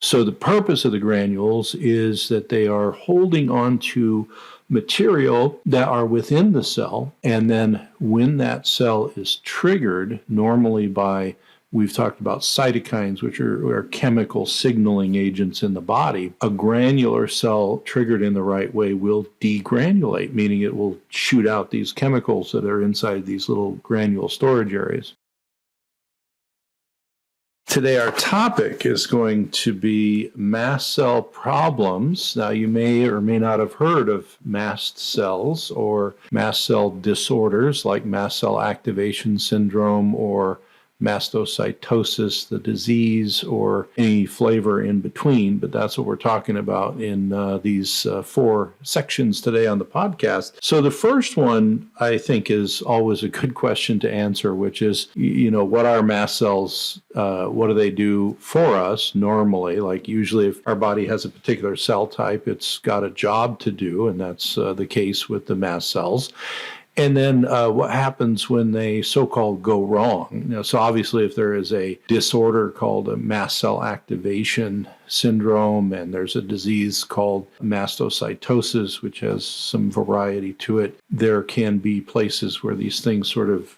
So the purpose of the granules is that they are holding on to material that are within the cell, and then when that cell is triggered, normally by, we've talked about cytokines, which are chemical signaling agents in the body, a granular cell triggered in the right way will degranulate, meaning it will shoot out these chemicals that are inside these little granule storage areas. Today, our topic is going to be mast cell problems. Now, you may or may not have heard of mast cells or mast cell disorders like mast cell activation syndrome or mastocytosis, the disease, or any flavor in between, but that's what we're talking about in these 4 sections today on the podcast. So the first one, I think, is always a good question to answer, which is, what are mast cells? What do they do for us normally? Like usually if our body has a particular cell type, it's got a job to do, and that's the case with the mast cells. And then what happens when they so-called go wrong? So obviously if there is a disorder called a mast cell activation syndrome, and there's a disease called mastocytosis, which has some variety to it, there can be places where these things sort of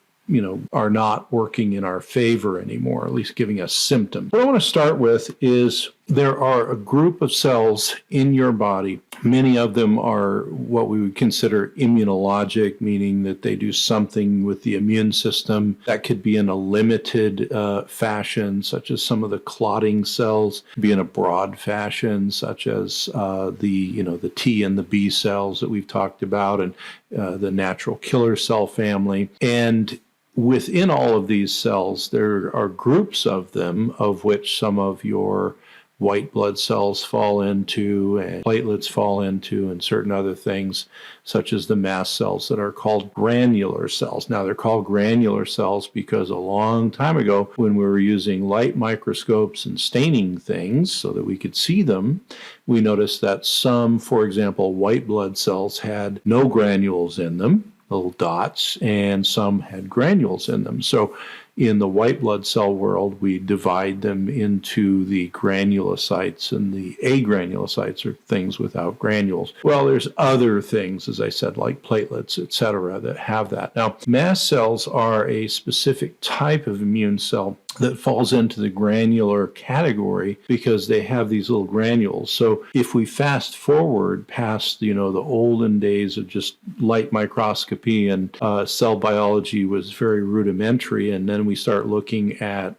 are not working in our favor anymore, at least giving us symptoms. What I want to start with is there are a group of cells in your body. Many of them are what we would consider immunologic, meaning that they do something with the immune system. That could be in a limited fashion, such as some of the clotting cells, could be in a broad fashion, such as the T and the B cells that we've talked about, and the natural killer cell family. And within all of these cells, there are groups of them, of which some of your white blood cells fall into, and platelets fall into, and certain other things, such as the mast cells that are called granular cells. Now, they're called granular cells because a long time ago, when we were using light microscopes and staining things so that we could see them, we noticed that some, for example, white blood cells had no granules in them, little dots, and some had granules in them. So in the white blood cell world, we divide them into the granulocytes and the agranulocytes, or things without granules. Well, there's other things, as I said, like platelets, etc., that have that. Now, mast cells are a specific type of immune cell that falls into the granular category because they have these little granules. So if we fast forward past, the olden days of just light microscopy and cell biology was very rudimentary, and then we start looking at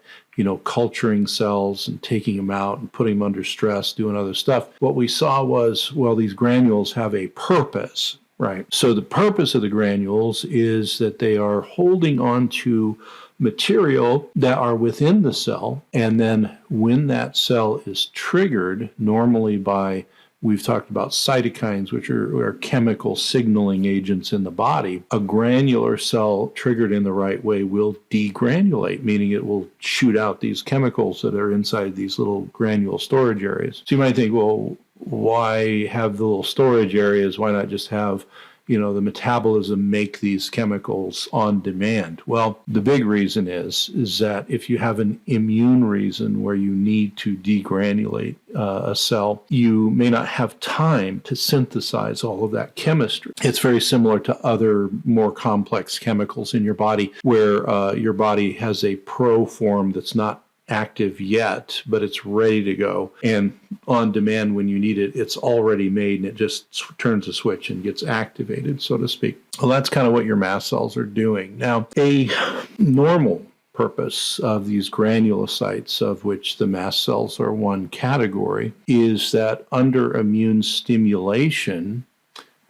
culturing cells and taking them out and putting them under stress, doing other stuff, what we saw was, well, these granules have a purpose, right? So the purpose of the granules is that they are holding on to material that are within the cell, and then when that cell is triggered, normally by, we've talked about cytokines, which are chemical signaling agents in the body, a granular cell triggered in the right way will degranulate, meaning it will shoot out these chemicals that are inside these little granule storage areas. So you might think, well, why have the little storage areas? Why not just have the metabolism make these chemicals on demand? Well, the big reason is that if you have an immune reason where you need to degranulate a cell, you may not have time to synthesize all of that chemistry. It's very similar to other more complex chemicals in your body, where your body has a proform that's not active yet, but it's ready to go. And on demand, when you need it, it's already made, and it just turns a switch and gets activated, so to speak. Well, that's kind of what your mast cells are doing. Now, a normal purpose of these granulocytes, of which the mast cells are one category, is that under immune stimulation,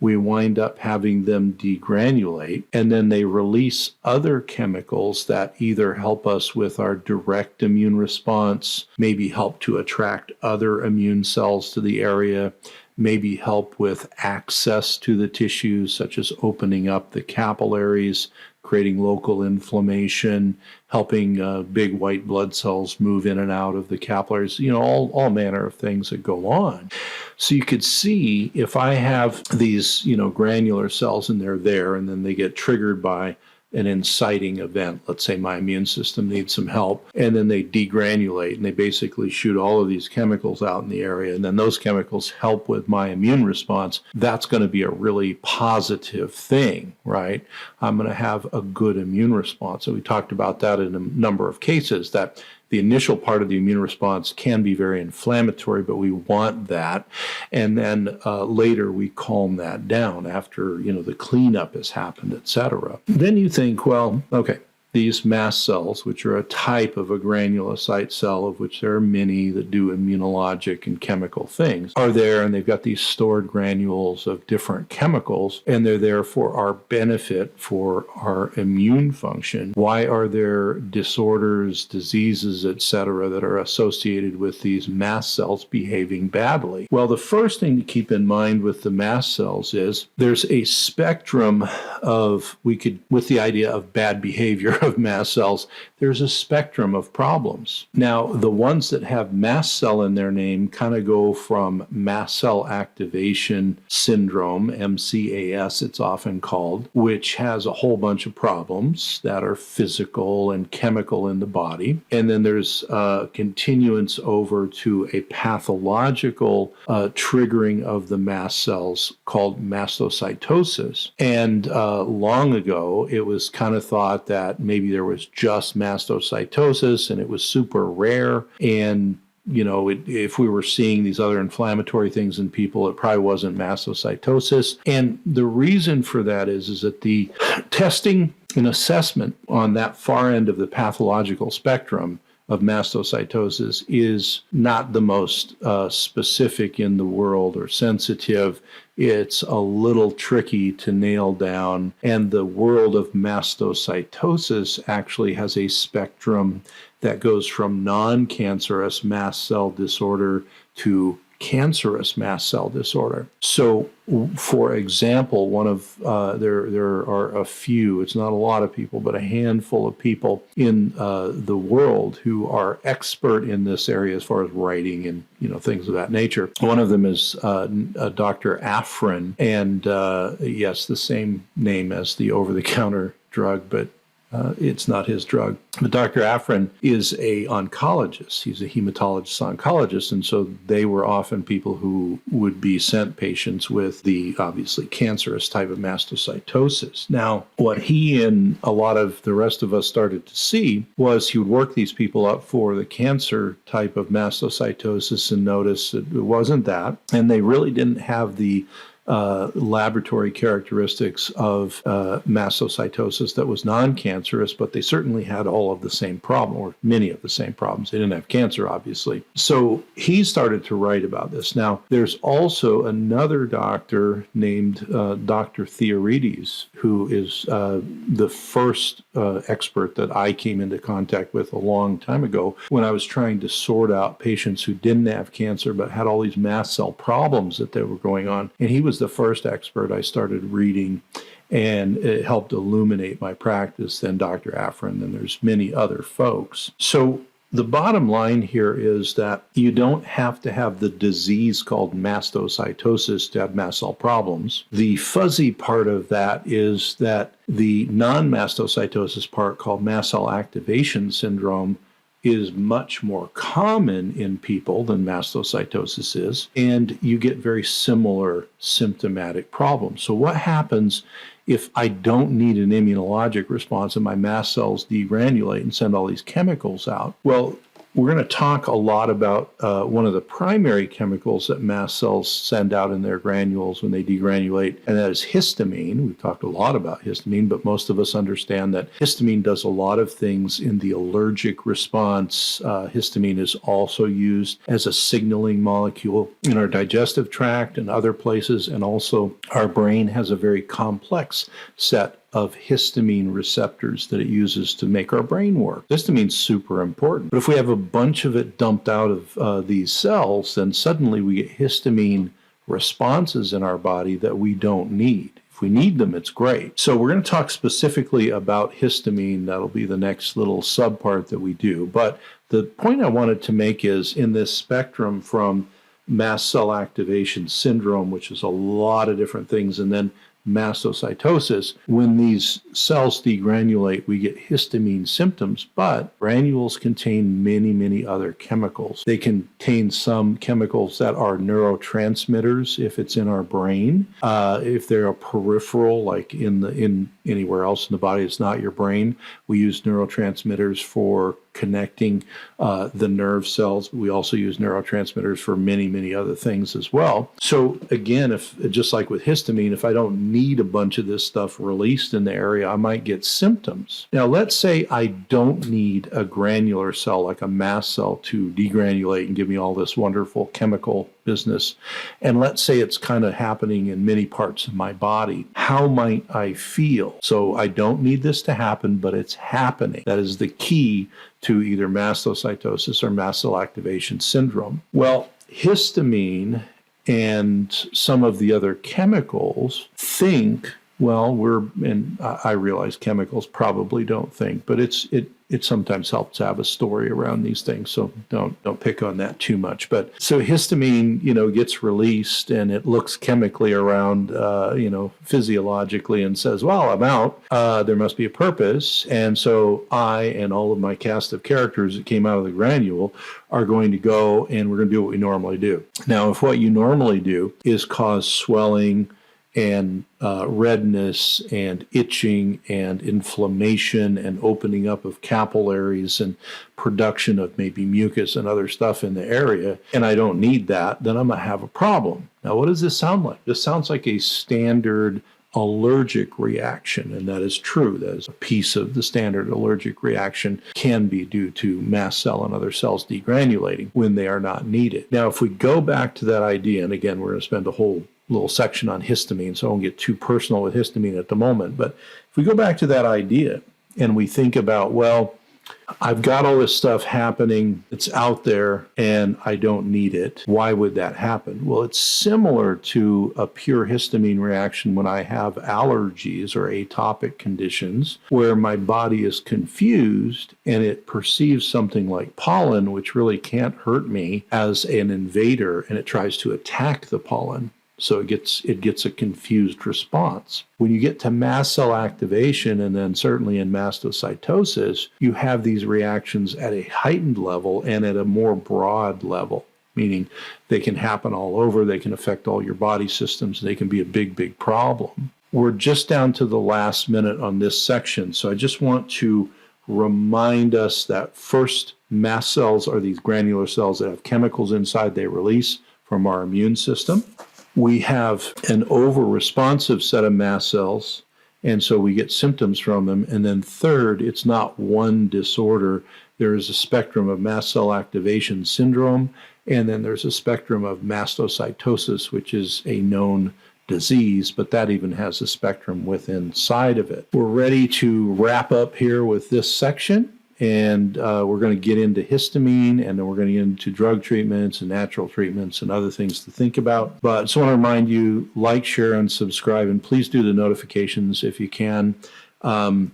we wind up having them degranulate, and then they release other chemicals that either help us with our direct immune response, maybe help to attract other immune cells to the area, maybe help with access to the tissues, such as opening up the capillaries, creating local inflammation, helping big white blood cells move in and out of the capillaries, all manner of things that go on. So you could see if I have these, granular cells and they're there, and then they get triggered by an inciting event. Let's say my immune system needs some help, and then they degranulate, and they basically shoot all of these chemicals out in the area, and then those chemicals help with my immune response. That's going to be a really positive thing, right? I'm going to have a good immune response. So we talked about that in a number of cases, that the initial part of the immune response can be very inflammatory, but we want that. And then later we calm that down after, the cleanup has happened, et cetera. Then you think, well, okay, these mast cells, which are a type of a granulocyte cell, of which there are many that do immunologic and chemical things, are there, and they've got these stored granules of different chemicals, and they're there for our benefit, for our immune function. Why are there disorders, diseases, etc., that are associated with these mast cells behaving badly? Well, the first thing to keep in mind with the mast cells is there's a spectrum of, with the idea of bad behavior of mast cells, there's a spectrum of problems. Now, the ones that have mast cell in their name kind of go from mast cell activation syndrome, MCAS it's often called, which has a whole bunch of problems that are physical and chemical in the body. And then there's continuance over to a pathological triggering of the mast cells called mastocytosis. And long ago, it was kind of thought that maybe there was just mastocytosis and it was super rare. And, if we were seeing these other inflammatory things in people, it probably wasn't mastocytosis. And the reason for that is that the testing and assessment on that far end of the pathological spectrum of mastocytosis is not the most specific in the world or sensitive. It's a little tricky to nail down. And the world of mastocytosis actually has a spectrum that goes from non-cancerous mast cell disorder to cancerous mast cell disorder. So, for example, there are a few, it's not a lot of people, but a handful of people in the world who are expert in this area as far as writing and things of that nature. One of them is Dr. Afrin, and yes, the same name as the over-the-counter drug, but it's not his drug. But Dr. Afrin is an oncologist. He's a hematologist oncologist, and so they were often people who would be sent patients with the obviously cancerous type of mastocytosis. Now, what he and a lot of the rest of us started to see was he would work these people up for the cancer type of mastocytosis and notice that it wasn't that, and they really didn't have the laboratory characteristics of mastocytosis that was non-cancerous, but they certainly had all of the same problem, or many of the same problems. They didn't have cancer, obviously. So he started to write about this. Now, there's also another doctor named Dr. Theorides, who is the first expert that I came into contact with a long time ago when I was trying to sort out patients who didn't have cancer but had all these mast cell problems that they were going on. And he was the first expert I started reading, and it helped illuminate my practice. Then Dr. Afrin, and there's many other folks. So the bottom line here is that you don't have to have the disease called mastocytosis to have mast cell problems. The fuzzy part of that is that the non-mastocytosis part, called mast cell activation syndrome, is much more common in people than mastocytosis is, and you get very similar symptomatic problems. So what happens if I don't need an immunologic response and my mast cells degranulate and send all these chemicals out? Well, we're going to talk a lot about one of the primary chemicals that mast cells send out in their granules when they degranulate, and that is histamine. We've talked a lot about histamine, but most of us understand that histamine does a lot of things in the allergic response. Histamine is also used as a signaling molecule in our digestive tract and other places, and also our brain has a very complex set of histamine receptors that it uses to make our brain work. Histamine's super important. But if we have a bunch of it dumped out of these cells, then suddenly we get histamine responses in our body that we don't need. If we need them, it's great. So we're going to talk specifically about histamine. That'll be the next little subpart that we do. But the point I wanted to make is in this spectrum from mast cell activation syndrome, which is a lot of different things, and then mastocytosis. When these cells degranulate, we get histamine symptoms, but granules contain many, many other chemicals. They contain some chemicals that are neurotransmitters if it's in our brain. If they're a peripheral, like in anywhere else in the body, it's not your brain. We use neurotransmitters for connecting the nerve cells. We also use neurotransmitters for many, many other things as well. So again, if just like with histamine, if I don't need a bunch of this stuff released in the area, I might get symptoms. Now, let's say I don't need a granular cell like a mast cell to degranulate and give me all this wonderful chemical business. And let's say it's kind of happening in many parts of my body. How might I feel? So I don't need this to happen, but it's happening. That is the key to either mastocytosis or mast cell activation syndrome. Well, histamine and some of the other chemicals think, well, and I realize chemicals probably don't think, but it sometimes helps to have a story around these things. So don't pick on that too much. But so histamine, gets released and it looks chemically around, physiologically and says, well, I'm out. There must be a purpose. And so I and all of my cast of characters that came out of the granule are going to go and we're going to do what we normally do. Now, if what you normally do is cause swelling and redness and itching and inflammation and opening up of capillaries and production of maybe mucus and other stuff in the area, and I don't need that, then I'm going to have a problem. Now, what does this sound like? This sounds like a standard allergic reaction, and that is true. That is a piece of the standard allergic reaction can be due to mast cell and other cells degranulating when they are not needed. Now, if we go back to that idea, and again, we're going to spend a whole little section on histamine, so I won't get too personal with histamine at the moment, but if we go back to that idea and we think about, well, I've got all this stuff happening, it's out there, and I don't need it. Why would that happen? Well, it's similar to a pure histamine reaction when I have allergies or atopic conditions where my body is confused and it perceives something like pollen, which really can't hurt me, as an invader, and it tries to attack the pollen. So it gets a confused response. When you get to mast cell activation, and then certainly in mastocytosis, you have these reactions at a heightened level and at a more broad level, meaning they can happen all over, they can affect all your body systems, they can be a big, big problem. We're just down to the last minute on this section, so I just want to remind us that first, mast cells are these granular cells that have chemicals inside they release from our immune system. We have an over-responsive set of mast cells, and so we get symptoms from them. And then third, it's not one disorder. There is a spectrum of mast cell activation syndrome, and then there's a spectrum of mastocytosis, which is a known disease, but that even has a spectrum within inside of it. We're ready to wrap up here with this section. And we're going to get into histamine, and then we're going to get into drug treatments and natural treatments and other things to think about. But I just want to remind you, like, share, and subscribe, and please do the notifications if you can. We're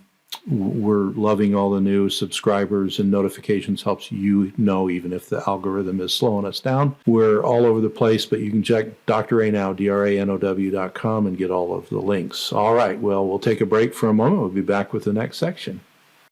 loving all the new subscribers, and notifications helps you know even if the algorithm is slowing us down. We're all over the place, but you can check DrAnow, DrAnow.com, and get all of the links. All right, well, we'll take a break for a moment. We'll be back with the next section.